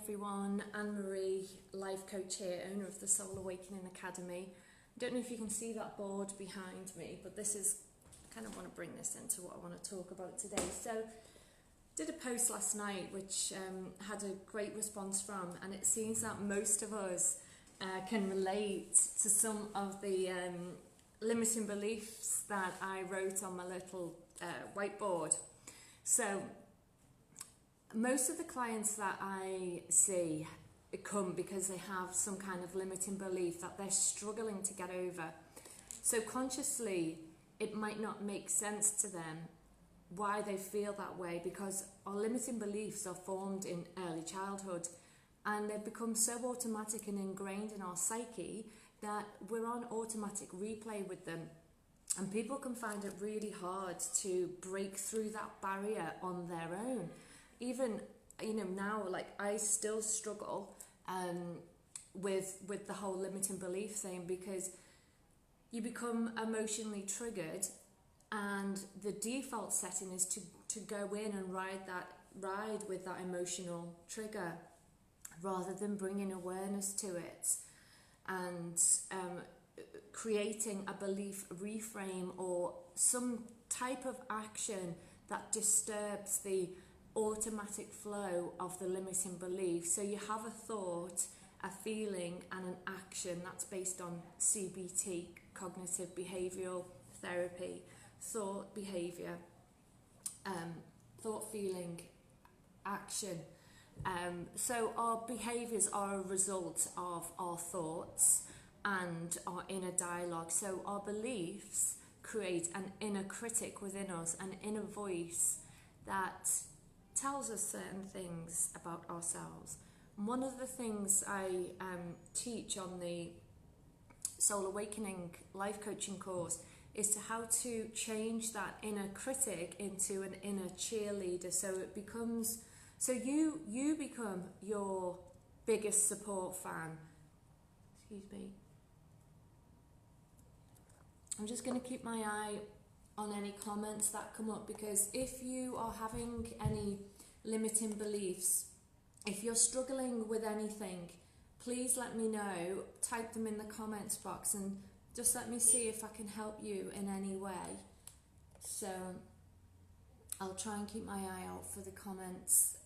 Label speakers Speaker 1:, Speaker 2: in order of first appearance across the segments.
Speaker 1: everyone, Anne-Marie, life coach here, owner of the Soul Awakening Academy. I don't know if you can see that board behind me, but this is, I kind of want to bring this into what I want to talk about today. So, did a post last night which had a great response from, and it seems that most of us can relate to some of the limiting beliefs that I wrote on my little whiteboard. So, most of the clients that I see come because they have some kind of limiting belief that they're struggling to get over. So consciously, it might not make sense to them why they feel that way, because our limiting beliefs are formed in early childhood and they've become so automatic and ingrained in our psyche that we're on automatic replay with them. And people can find it really hard to break through that barrier on their own. Even, now, like, I still struggle with the whole limiting belief thing, because you become emotionally triggered and the default setting is to go in and ride with that emotional trigger rather than bringing awareness to it and creating a belief reframe or some type of action that disturbs the automatic flow of the limiting belief. So you have a thought, a feeling and an action that's based on CBT, cognitive behavioural therapy, thought, behaviour, thought, feeling, action. So our behaviours are a result of our thoughts and our inner dialogue. So our beliefs create an inner critic within us, an inner voice that tells us certain things about ourselves. And one of the things I teach on the Soul Awakening life coaching course is to how to change that inner critic into an inner cheerleader, so it becomes, so you become your biggest support fan. Excuse me. I'm just going to keep my eye on any comments that come up, because if you are having any limiting beliefs, if you're struggling with anything, please let me know. Type them in the comments box and just let me see if I can help you in any way. So I'll try and keep my eye out for the comments.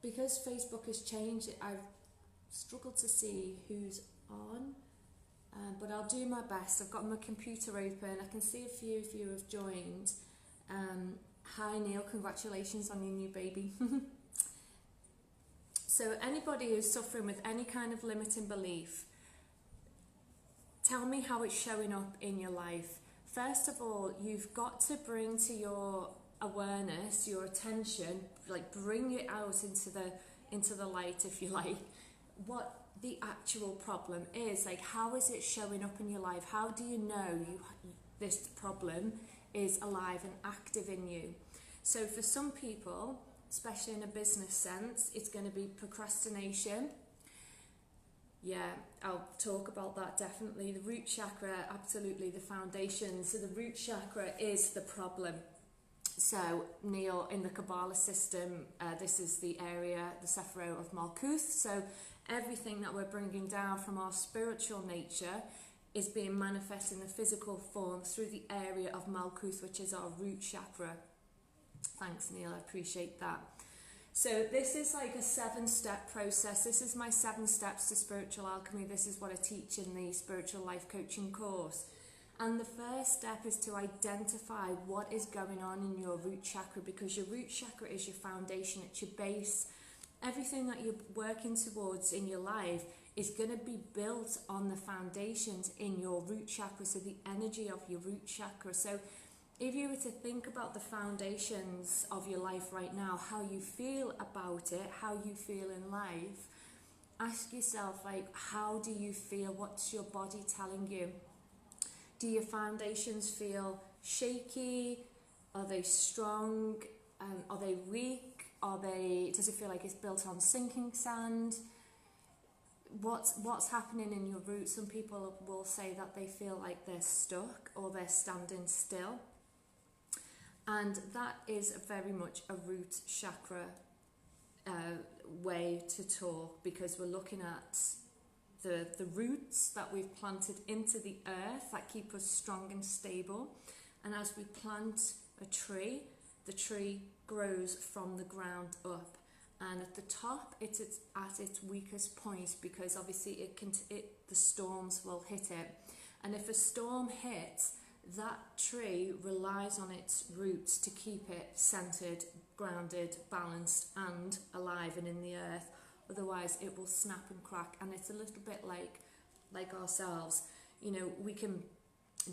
Speaker 1: Because Facebook has changed, I've struggled to see who's on. But I'll do my best. I've got my computer open. I can see a few of you have joined. Hi Neil, congratulations on your new baby. So anybody who's suffering with any kind of limiting belief, tell me how it's showing up in your life. First of all, you've got to bring to your awareness, your attention, like bring it out into the light, if you like, what the actual problem is. Like, how is it showing up in your life? How do you know this problem is alive and active in you? So for some people, especially in a business sense, it's going to be procrastination. Yeah, I'll talk about that definitely. The root chakra, absolutely the foundation. So the root chakra is the problem. So Neil, in the Kabbalah system, this is the area, the sacral of Malkuth. So everything that we're bringing down from our spiritual nature is being manifest in the physical form through the area of Malkuth, which is our root chakra. Thanks, Neil, I appreciate that. So this is like a 7-step process. This is my 7 steps to spiritual alchemy. This is what I teach in the spiritual life coaching course. And the first step is to identify what is going on in your root chakra, because your root chakra is your foundation, it's your base. Everything that you're working towards in your life is going to be built on the foundations in your root chakra, so the energy of your root chakra. So if you were to think about the foundations of your life right now, how you feel about it, how you feel in life, ask yourself, like, how do you feel? What's your body telling you? Do your foundations feel shaky? Are they strong? Are they weak? Does it feel like it's built on sinking sand? What's happening in your roots? Some people will say that they feel like they're stuck or they're standing still. And that is very much a root chakra way to talk, because we're looking at the roots that we've planted into the earth that keep us strong and stable. And as we plant a tree, the tree grows from the ground up. And at the top, it's at its weakest point, because obviously the storms will hit it. And if a storm hits, that tree relies on its roots to keep it centered, grounded, balanced and alive and in the earth. Otherwise it will snap and crack. And it's a little bit like ourselves. You know, we can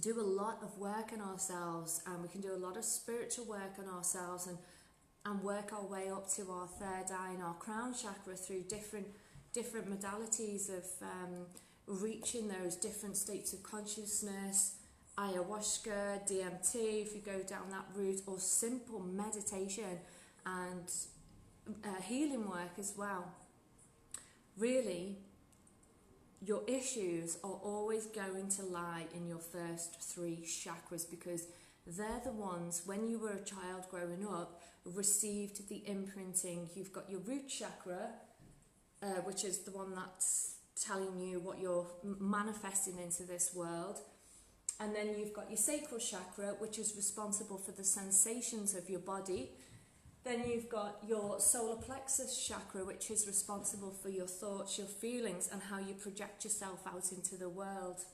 Speaker 1: do a lot of work on ourselves, and we can do a lot of spiritual work on ourselves, and work our way up to our third eye and our crown chakra through different modalities of reaching those different states of consciousness, ayahuasca, DMT, if you go down that route, or simple meditation and healing work as well. Really, your issues are always going to lie in your first 3 chakras, because they're the ones, when you were a child growing up, received the imprinting. You've got your root chakra, which is the one that's telling you what you're manifesting into this world. And then you've got your sacral chakra, which is responsible for the sensations of your body. Then you've got your solar plexus chakra, which is responsible for your thoughts, your feelings, and how you project yourself out into the world.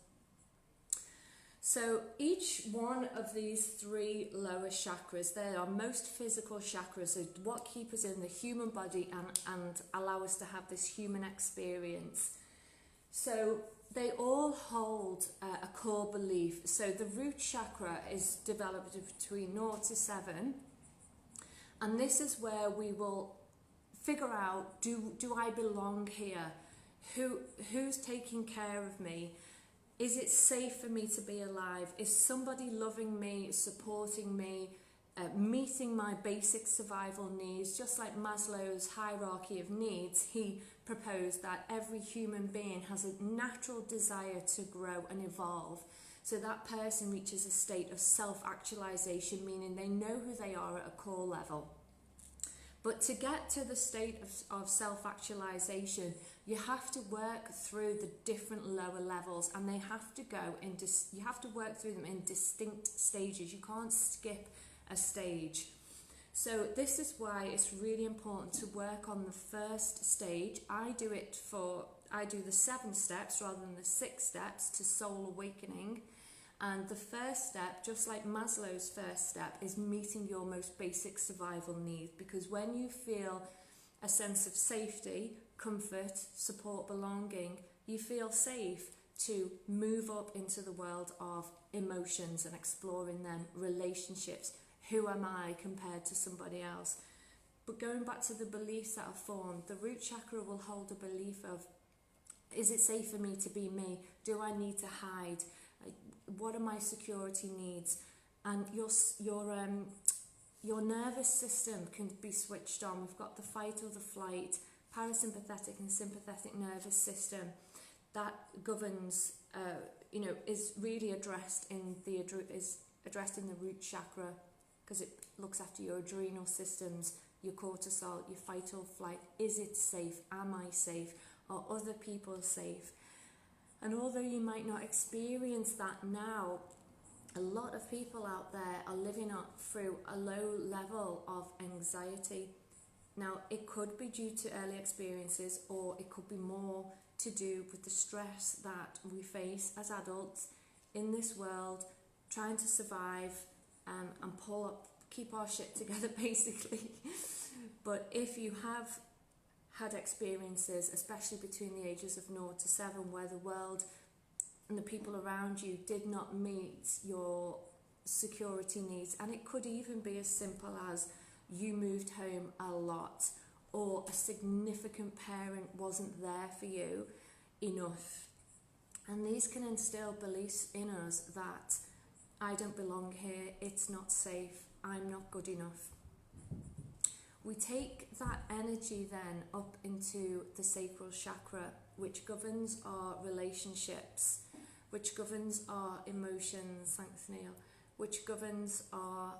Speaker 1: So each one of these 3 lower chakras, they are most physical chakras, so what keep us in the human body and allow us to have this human experience. So they all hold a core belief. So the root chakra is developed between 0 to 7. And this is where we will figure out, do I belong here? Who's taking care of me? Is it safe for me to be alive? Is somebody loving me, supporting me, meeting my basic survival needs? Just like Maslow's hierarchy of needs, he proposed that every human being has a natural desire to grow and evolve. So that person reaches a state of self-actualization, meaning they know who they are at a core level. But to get to the state of self-actualization, you have to work through the different lower levels, and they have to go in. You have to work through them in distinct stages. You can't skip a stage. So this is why it's really important to work on the first stage. I do the 7 steps rather than the 6 steps to soul awakening. And the first step, just like Maslow's first step, is meeting your most basic survival needs. Because when you feel a sense of safety, comfort, support, belonging, you feel safe to move up into the world of emotions and exploring them, relationships. Who am I compared to somebody else? But going back to the beliefs that are formed, the root chakra will hold a belief of, is it safe for me to be me? Do I need to hide? What are my security needs? And your nervous system can be switched on. We've got the fight or the flight, parasympathetic and sympathetic nervous system that governs, is really addressed in the root chakra, because it looks after your adrenal systems, your cortisol, your fight or flight. Is it safe? Am I safe? Are other people safe? And although you might not experience that now, a lot of people out there are living up through a low level of anxiety. Now, it could be due to early experiences, or it could be more to do with the stress that we face as adults in this world, trying to survive and keep our shit together, basically. But if you have had experiences, especially between the ages of 0 to 7, where the world and the people around you did not meet your security needs, and it could even be as simple as you moved home a lot, or a significant parent wasn't there for you enough. And these can instill beliefs in us that I don't belong here, it's not safe, I'm not good enough. We take that energy then up into the sacral chakra, which governs our relationships, which governs our emotions, thanks Neil, which governs our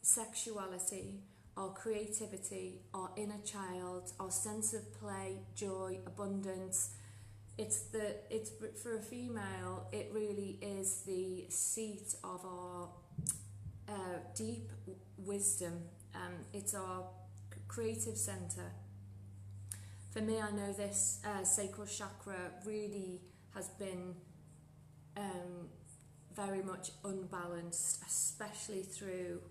Speaker 1: sexuality, our creativity, our inner child, our sense of play, joy, abundance. It's for a female, it really is the seat of our deep wisdom. It's our creative center. For me, I know this sacral chakra really has been very much unbalanced, especially through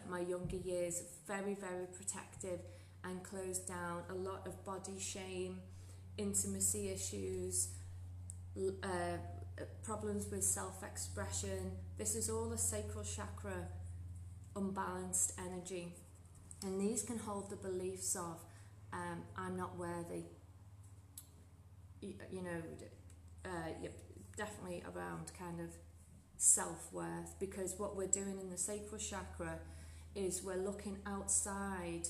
Speaker 1: my younger years. Very, very protective and closed down. A lot of body shame, intimacy issues, problems with self-expression. This is all a sacral chakra unbalanced energy, and these can hold the beliefs of I'm not worthy, definitely around kind of self-worth, because what we're doing in the sacral chakra is we're looking outside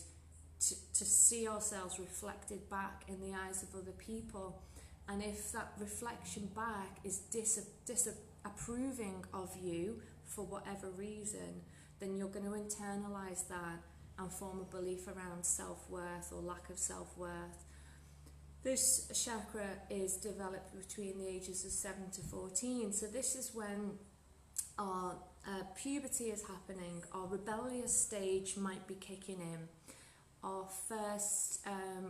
Speaker 1: to see ourselves reflected back in the eyes of other people. And if that reflection back is disapproving of you for whatever reason, then you're going to internalize that and form a belief around self-worth or lack of self-worth. This chakra is developed between the ages of 7 to 14. So this is when our puberty is happening, our rebellious stage might be kicking in, our first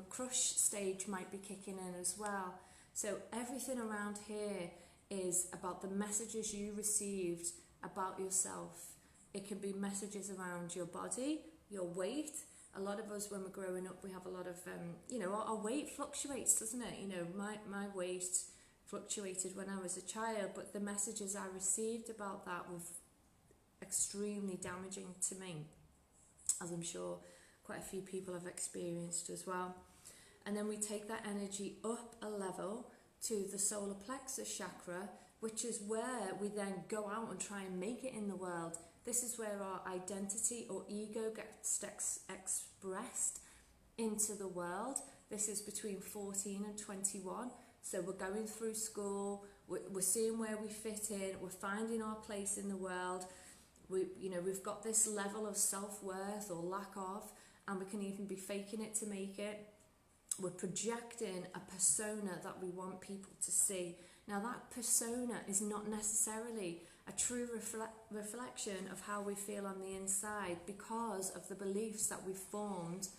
Speaker 1: crush stage might be kicking in as well. So everything around here is about the messages you received about yourself. It can be messages around your body, your weight. A lot of us, when we're growing up, we have a lot of, our weight fluctuates, doesn't it? My weight fluctuated when I was a child, but the messages I received about that were extremely damaging to me, as I'm sure quite a few people have experienced as well. And then we take that energy up a level to the solar plexus chakra, which is where we then go out and try and make it in the world. This is where our identity or ego gets expressed into the world. This is between 14 and 21. So we're going through school, we're seeing where we fit in, we're finding our place in the world. We've got this level of self-worth or lack of, and we can even be faking it to make it. We're projecting a persona that we want people to see. Now that persona is not necessarily a true reflection of how we feel on the inside, because of the beliefs that we've formed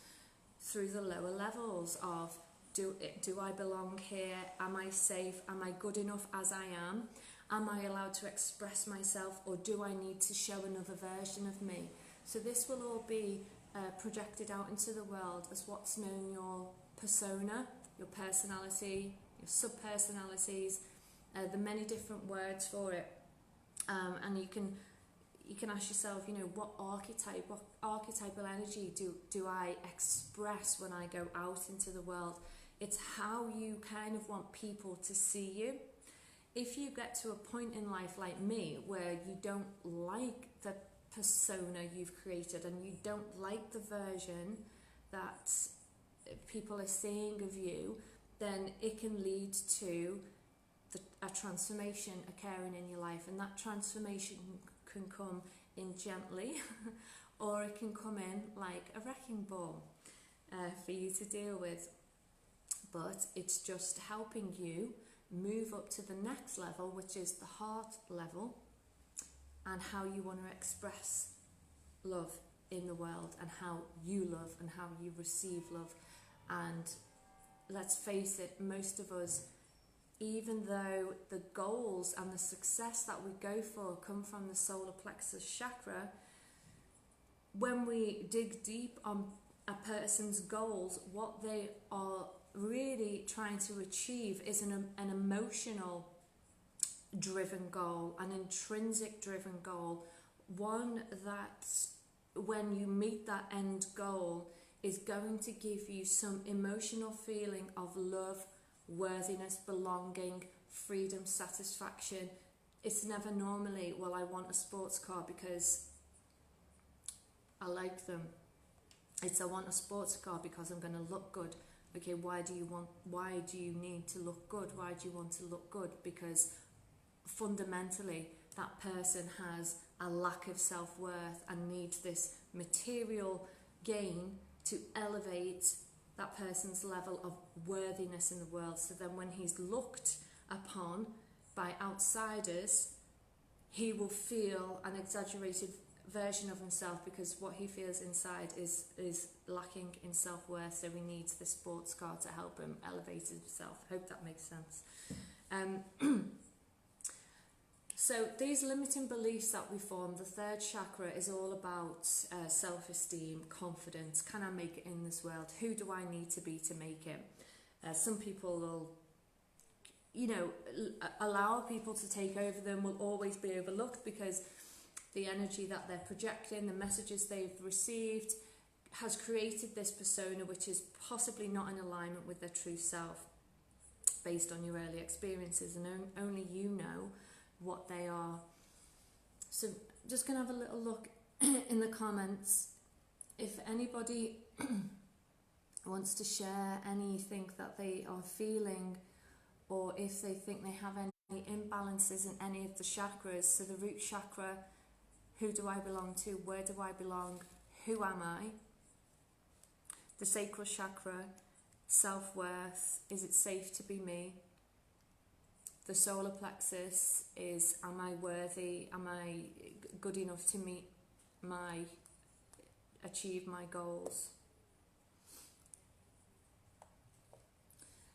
Speaker 1: through the lower levels of do I belong here? Am I safe? Am I good enough as I am? Am I allowed to express myself, or do I need to show another version of me? So this will all be projected out into the world as what's known your persona, your personality, your sub-personalities, the many different words for it. And you can ask yourself, what archetypal energy do I express when I go out into the world? It's how you kind of want people to see you. If you get to a point in life like me where you don't like the persona you've created and you don't like the version that people are seeing of you, then it can lead to a transformation occurring in your life. And that transformation can come in gently or it can come in like a wrecking ball for you to deal with. But it's just helping you move up to the next level, which is the heart level, and how you want to express love in the world, and how you love and how you receive love. And let's face it, most of us, even though the goals and the success that we go for come from the solar plexus chakra, when we dig deep on a person's goals, what they are really trying to achieve is an emotional driven goal, an intrinsic driven goal, one that when you meet that end goal is going to give you some emotional feeling of love, worthiness, belonging, freedom, satisfaction. It's never normally, well, I want a sports car because I like them. It's I want a sports car because I'm going to look good. Okay, why do you need to look good? Why do you want to look good? Because fundamentally that person has a lack of self-worth and needs this material gain to elevate that person's level of worthiness in the world. So then when he's looked upon by outsiders, he will feel an exaggerated version of himself, because what he feels inside is lacking in self-worth, so he needs the sports car to help him elevate himself. Hope that makes sense. So these limiting beliefs that we form, the third chakra is all about self-esteem, confidence. Can I make it in this world? Who do I need to be to make it? Some people will, you know, allow people to take over them, will always be overlooked because the energy that they're projecting, the messages they've received, has created this persona which is possibly not in alignment with their true self based on your early experiences, and only you know what they are. So I'm just going to have a little look in the comments. If anybody wants to share anything that they are feeling, or if they think they have any imbalances in any of the chakras. So the root chakra, who do I belong to? Where do I belong? Who am I? The sacral chakra, self-worth, is it safe to be me? The solar plexus is, am I worthy? Am I good enough to achieve my goals?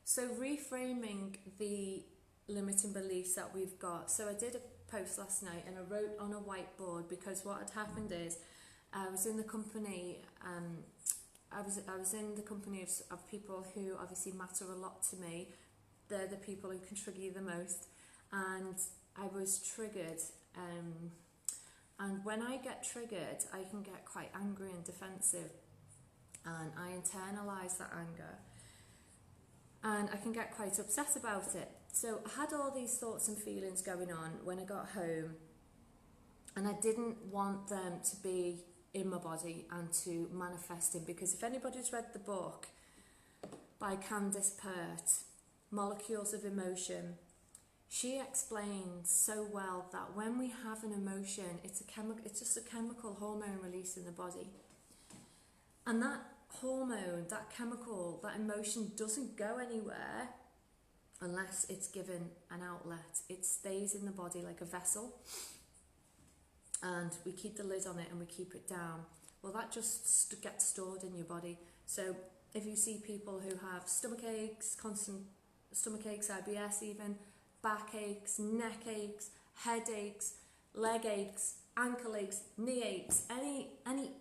Speaker 1: So reframing the limiting beliefs that we've got. So I did a post last night and I wrote on a whiteboard, because what had happened is I was in the company, I was in the company of people who obviously matter a lot to me. They're the people who can trigger you the most, and I was triggered. And when I get triggered, I can get quite angry and defensive, and I internalise that anger, and I can get quite upset about it. So I had all these thoughts and feelings going on when I got home, and I didn't want them to be in my body and to manifest in, because if anybody's read the book by Candice Pert, Molecules of Emotion, she explains so well that when we have an emotion, it's just a chemical hormone release in the body, and that hormone, that chemical, that emotion doesn't go anywhere unless it's given an outlet. It stays in the body like a vessel, and we keep the lid on it and we keep it down. Well, that just gets stored in your body. So if you see people who have stomach aches, constant stomach aches, IBS even, back aches, neck aches, headaches, leg aches, ankle aches, knee aches, any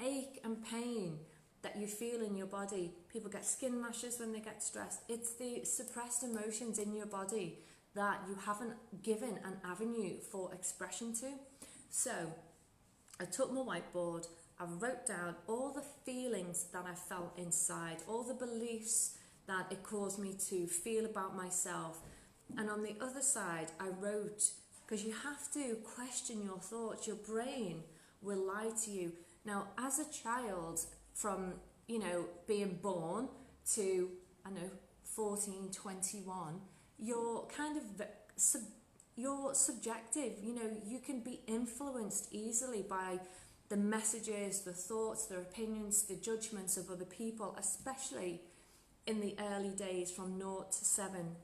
Speaker 1: ache and pain that you feel in your body. People get skin rashes when they get stressed. It's the suppressed emotions in your body that you haven't given an avenue for expression to. So I took my whiteboard, I wrote down all the feelings that I felt inside, all the beliefs that it caused me to feel about myself. And on the other side, I wrote, because you have to question your thoughts, your brain will lie to you. Now, as a child, from, you know, being born to, I know, 14, 21, you're kind of, you're subjective, you know, you can be influenced easily by the messages, the thoughts, the opinions, the judgments of other people, especially in the early days from 0 to 7.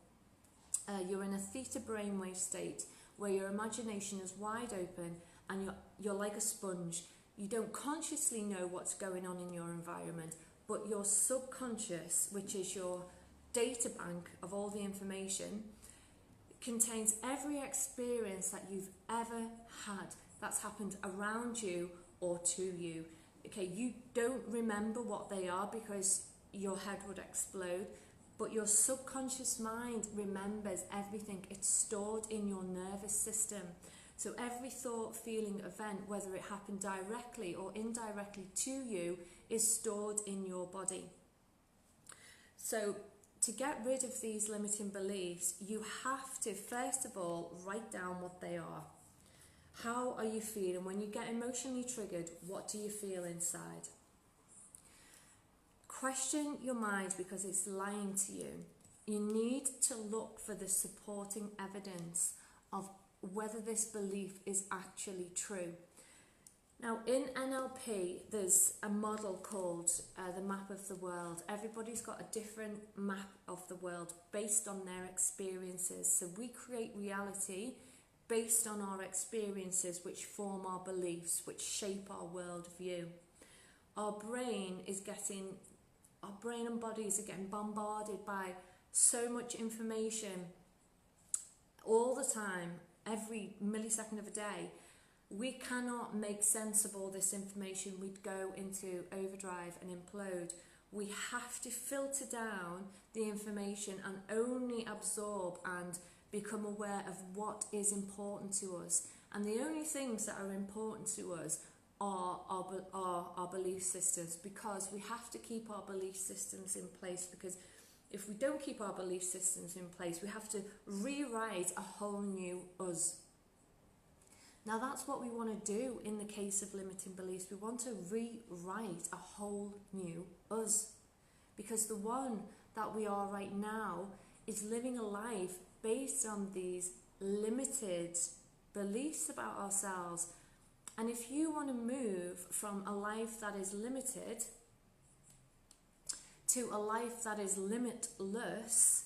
Speaker 1: You're in a theta brainwave state where your imagination is wide open and you're like a sponge. You don't consciously know what's going on in your environment, but your subconscious, which is your data bank of all the information, contains every experience that you've ever had that's happened around you or to you. Okay, you don't remember what they are because your head would explode, but your subconscious mind remembers everything. It's stored in your nervous system. So every thought, feeling, event, whether it happened directly or indirectly to you, is stored in your body. So to get rid of these limiting beliefs, you have to, first of all, write down what they are. How are you feeling? When you get emotionally triggered, what do you feel inside? Question your mind because it's lying to you. You need to look for the supporting evidence of whether this belief is actually true. Now, in NLP, there's a model called the map of the world. Everybody's got a different map of the world based on their experiences. So we create reality based on our experiences, which form our beliefs, which shape our worldview. Our brain and bodies are getting bombarded by so much information all the time, every millisecond of a day. We cannot make sense of all this information. We'd go into overdrive and implode. We have to filter down the information and only absorb and become aware of what is important to us. And the only things that are important to us are our belief systems, because we have to keep our belief systems in place, because if we don't keep our belief systems in place, we have to rewrite a whole new us. Now that's what we want to do in the case of limiting beliefs. We want to rewrite a whole new us, because the one that we are right now is living a life based on these limited beliefs about ourselves. And if you want to move from a life that is limited to a life that is limitless,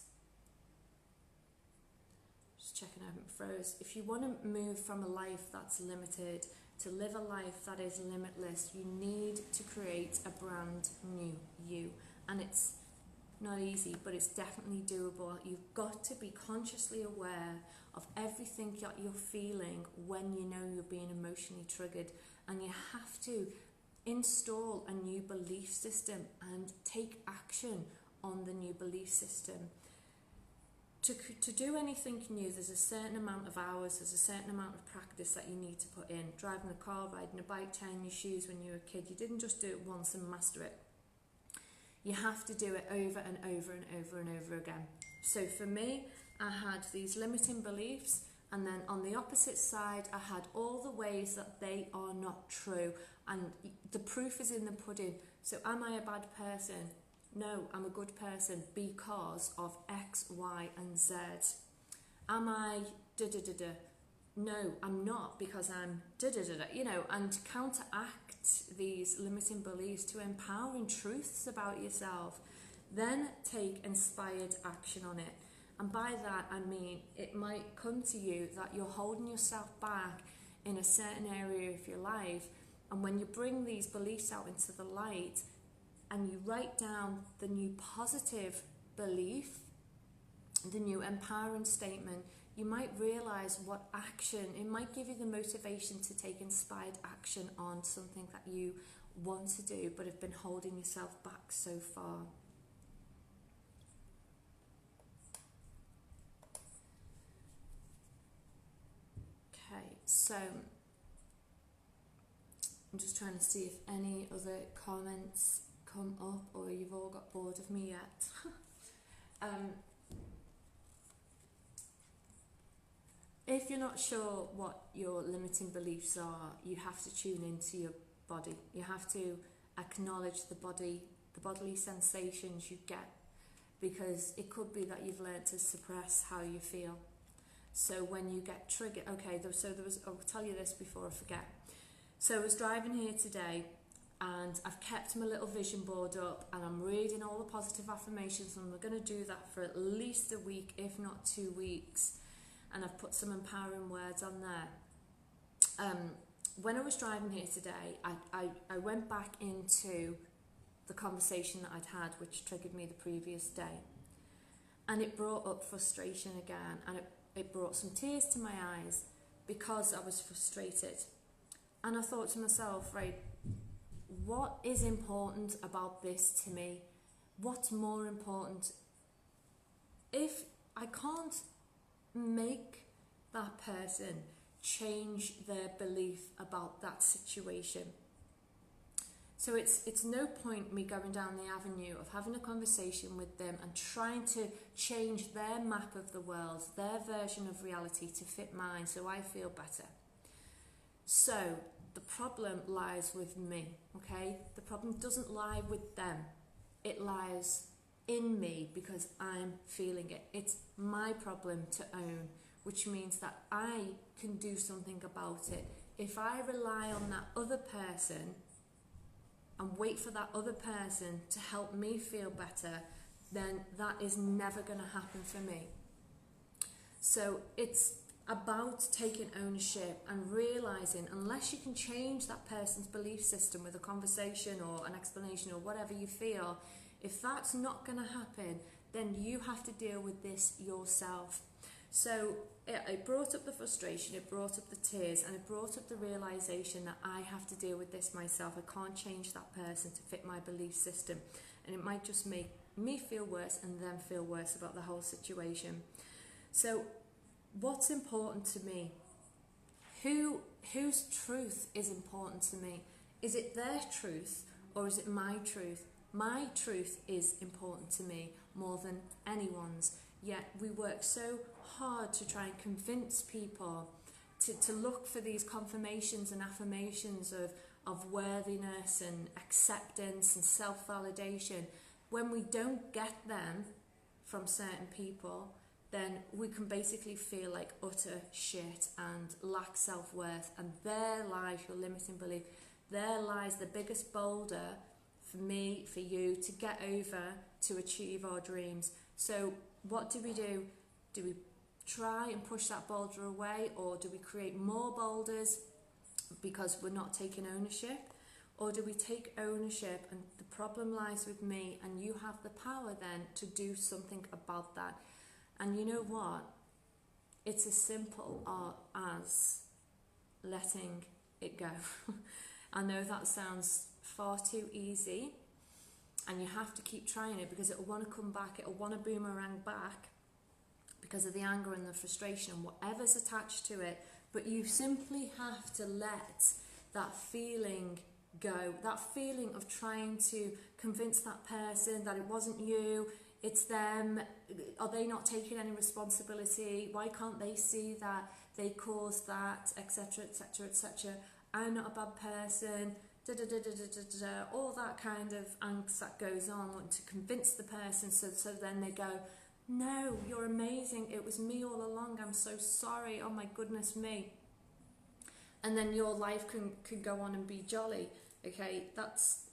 Speaker 1: checking I haven't froze. If you want to move from a life that's limited to live a life that is limitless, you need to create a brand new you. And it's not easy, but it's definitely doable. You've got to be consciously aware of everything that you're feeling when you know you're being emotionally triggered, and you have to install a new belief system and take action on the new belief system. To do anything new, there's a certain amount of hours, there's a certain amount of practice that you need to put in. Driving a car, riding a bike, tying your shoes when you were a kid, you didn't just do it once and master it. You have to do it over and over and over and over again. So for me, I had these limiting beliefs, and then on the opposite side, I had all the ways that they are not true. And the proof is in the pudding. So am I a bad person? No, I'm a good person because of X, Y, and Z. Am I da-da-da-da? No, I'm not, because I'm da-da-da-da. You know, and to counteract these limiting beliefs, to empowering truths about yourself, then take inspired action on it. And by that, I mean, it might come to you that you're holding yourself back in a certain area of your life. And when you bring these beliefs out into the light, and you write down the new positive belief, the new empowering statement, you might realize what action, it might give you the motivation to take inspired action on something that you want to do but have been holding yourself back so far. Okay, so I'm just trying to see if any other comments come up, or you've all got bored of me yet. If you're not sure what your limiting beliefs are, you have to tune into your body. You have to acknowledge the bodily sensations you get, because it could be that you've learned to suppress how you feel. So when you get triggered, okay, I'll tell you this before I forget. So I was driving here today, and I've kept my little vision board up, and I'm reading all the positive affirmations, and we're going to do that for at least a week, if not 2 weeks. And I've put some empowering words on there. When I was driving here today, I went back into the conversation that I'd had, which triggered me the previous day. And it brought up frustration again, and it brought some tears to my eyes because I was frustrated. And I thought to myself, right, what is important about this to me? What's more important? If I can't make that person change their belief about that situation, so it's no point me going down the avenue of having a conversation with them and trying to change their map of the world, their version of reality to fit mine so I feel better. So the problem lies with me, okay? The problem doesn't lie with them. It lies in me because I'm feeling it. It's my problem to own, which means that I can do something about it. if I rely on that other person and wait for that other person to help me feel better, then that is never going to happen for me. So it's about taking ownership and realizing, unless you can change that person's belief system with a conversation or an explanation or whatever you feel, if that's not going to happen, then you have to deal with this yourself. So it brought up the frustration, it brought up the tears, and it brought up the realization that I have to deal with this myself. I can't change that person to fit my belief system, and it might just make me feel worse and them feel worse about the whole situation. So what's important to me? Whose truth is important to me? Is it their truth or is it my truth? My truth is important to me more than anyone's. Yet we work so hard to try and convince people to look for these confirmations and affirmations of worthiness and acceptance and self-validation. When we don't get them from certain people, then we can basically feel like utter shit and lack self-worth, and there lies your limiting belief. There lies the biggest boulder for me, for you, to get over to achieve our dreams. So what do? Do we try and push that boulder away, or do we create more boulders because we're not taking ownership? Or do we take ownership and the problem lies with me, and you have the power then to do something about that? And you know what? It's as simple as letting it go. I know that sounds far too easy, and you have to keep trying it because it'll want to come back, it'll want to boomerang back because of the anger and the frustration and whatever's attached to it. But you simply have to let that feeling go, that feeling of trying to convince that person that it wasn't you, it's them. Are they not taking any responsibility? Why can't they see that they caused that, etc, etc, etc. I'm not a bad person, da da da da da da da, all that kind of angst that goes on, wanting to convince the person, so then they go, no, you're amazing, it was me all along, I'm so sorry, oh my goodness me. And then your life can go on and be jolly. Okay, that's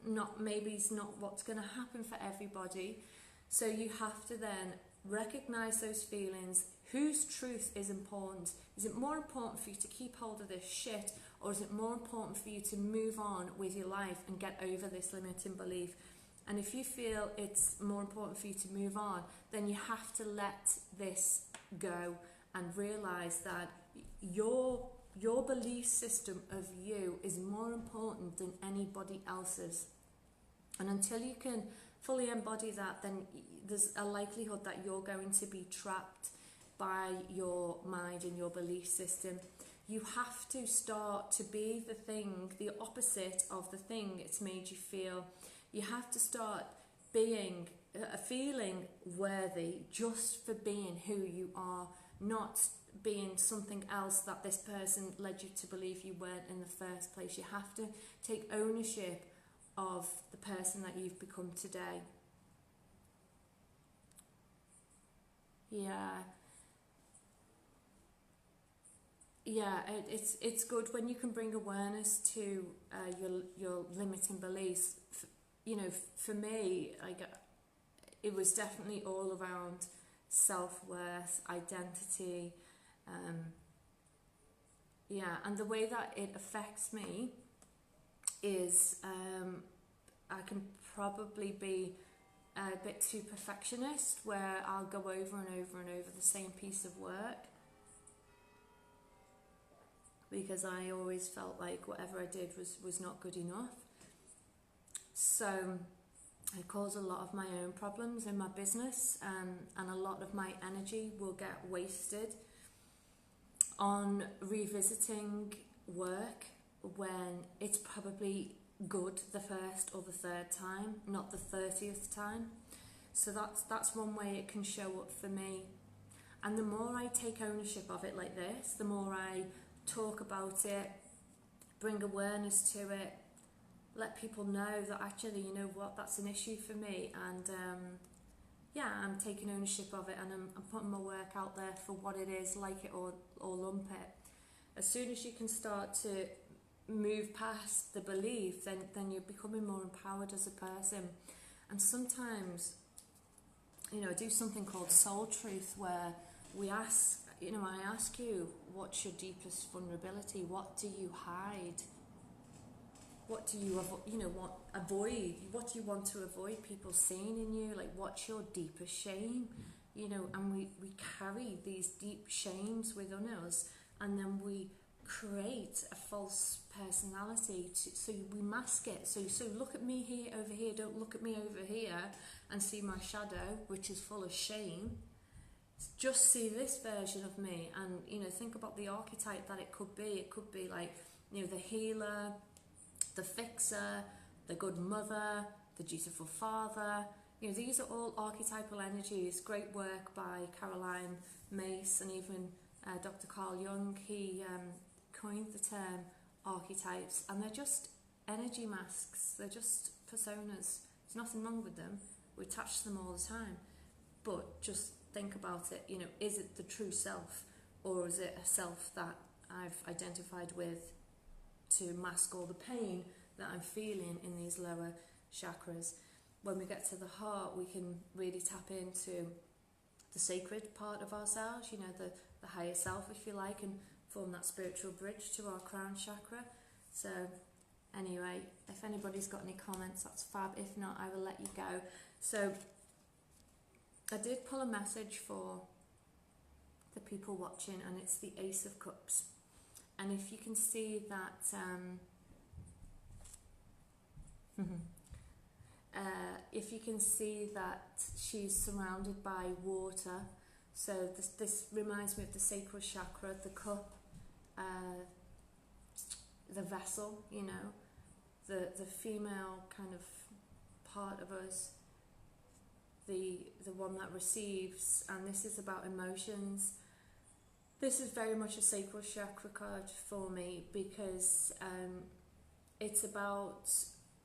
Speaker 1: not, maybe it's not what's going to happen for everybody. So you have to then recognize those feelings. Whose truth is important? Is it more important for you to keep hold of this shit, or is it more important for you to move on with your life and get over this limiting belief? And if you feel it's more important for you to move on, then you have to let this go and realize that your belief system of you is more important than anybody else's. And until you can fully embody that, then there's a likelihood that you're going to be trapped by your mind and your belief system. You have to start to be the thing, the opposite of the thing it's made you feel. You have to start being, feeling worthy just for being who you are, not being something else that this person led you to believe you weren't in the first place. You have to take ownership of the person that you've become today. Yeah, it's good when you can bring awareness to your limiting beliefs. You know, for me, it was definitely all around self-worth, identity. And the way that it affects me is I can probably be a bit too perfectionist, where I'll go over and over and over the same piece of work because I always felt like whatever I did was not good enough. So I cause a lot of my own problems in my business, and a lot of my energy will get wasted on revisiting work when it's probably good the first or the third time, not the 30th time. So that's one way it can show up for me. And the more I take ownership of it like this, the more I talk about it, bring awareness to it, let people know that actually, you know what, that's an issue for me, and I'm taking ownership of it, and I'm putting my work out there for what it is, like it or lump it. As soon as you can start to move past the belief, then you're becoming more empowered as a person. And sometimes, you know, I do something called Soul Truth, where we ask, you know, I ask you, what's your deepest vulnerability? What do you hide? What do you avoid? What do you want to avoid people seeing in you? Like, what's your deepest shame? You know, and we carry these deep shames within us, and then we create a false personality so we mask it. So look at me here, over here, don't look at me over here and see my shadow, which is full of shame. Just see this version of me, and, you know, think about the archetype that it could be. It could be like, you know, the healer, the fixer, the good mother, the dutiful father. You know, these are all archetypal energies. Great work by Caroline Mace, and even Dr. Carl Jung. He coined the term archetypes, and they're just energy masks. They're just personas. There's nothing wrong with them. We attach them all the time. But just think about it. You know, is it the true self, or is it a self that I've identified with to mask all the pain that I'm feeling in these lower chakras? When we get to the heart, we can really tap into the sacred part of ourselves, you know, the higher self, if you like, and form that spiritual bridge to our crown chakra. So anyway, if anybody's got any comments, that's fab. If not, I will let you go. So I did pull a message for the people watching, and it's the Ace of Cups. And if you can see that, if you can see that she's surrounded by water, so this reminds me of the sacral chakra, the cup, the vessel, you know, the female kind of part of us, the one that receives, and this is about emotions. This is very much a sacral chakra card for me, because it's about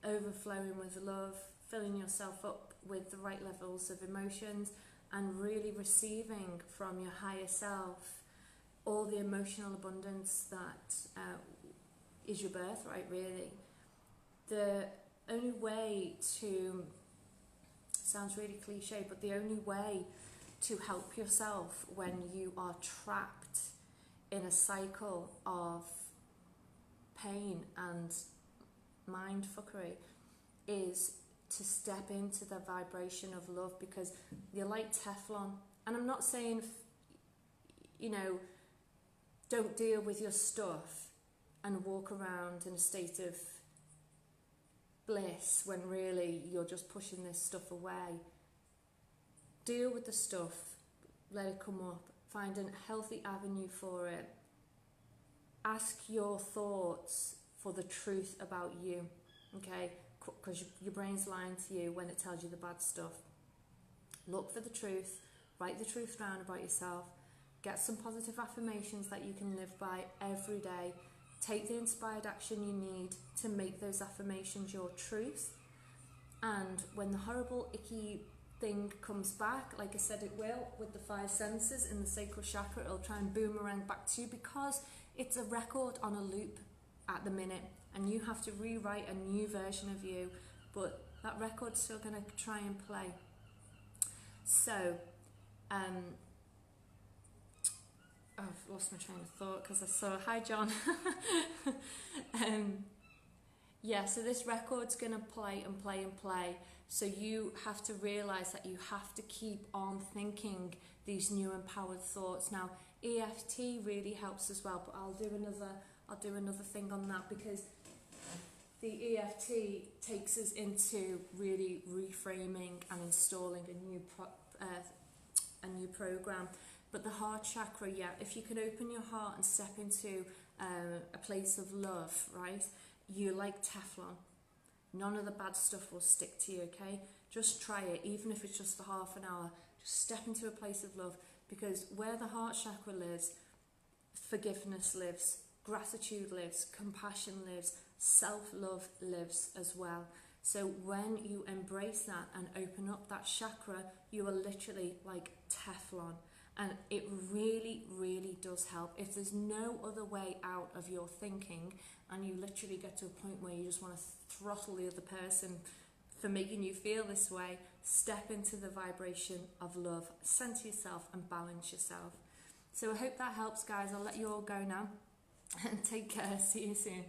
Speaker 1: overflowing with love, filling yourself up with the right levels of emotions, and really receiving from your higher self all the emotional abundance that is your birthright, really. The only way to, sounds really cliche, but the only way to help yourself when you are trapped in a cycle of pain and mind fuckery is to step into the vibration of love, because you're like Teflon. And I'm not saying, you know, don't deal with your stuff and walk around in a state of bliss when really you're just pushing this stuff away. Deal with the stuff, let it come up, find a healthy avenue for it. Ask your thoughts for the truth about you, okay? Because your brain's lying to you when it tells you the bad stuff. Look for the truth, write the truth down about yourself, get some positive affirmations that you can live by every day. Take the inspired action you need to make those affirmations your truth. And when the horrible, icky thing comes back, like I said it will, with the 5 senses in the sacral chakra, it'll try and boomerang back to you, because it's a record on a loop at the minute, and you have to rewrite a new version of you, but that record's still going to try and play. So I've lost my train of thought because I saw, hi John. Yeah, so this record's going to play and play and play, so you have to realise that you have to keep on thinking these new empowered thoughts. Now EFT really helps as well, but I'll do another thing on that, because the EFT takes us into really reframing and installing a new program. But the heart chakra, yeah, if you can open your heart and step into a place of love, right? You're like Teflon. None of the bad stuff will stick to you, okay? Just try it, even if it's just for half an hour. Just step into a place of love, because where the heart chakra lives, forgiveness lives, gratitude lives, compassion lives, self-love lives as well. So when you embrace that and open up that chakra, you are literally like Teflon. And it really, really does help. If there's no other way out of your thinking, and you literally get to a point where you just want to throttle the other person for making you feel this way, step into the vibration of love, center yourself and balance yourself. So I hope that helps, guys. I'll let you all go now and take care. See you soon.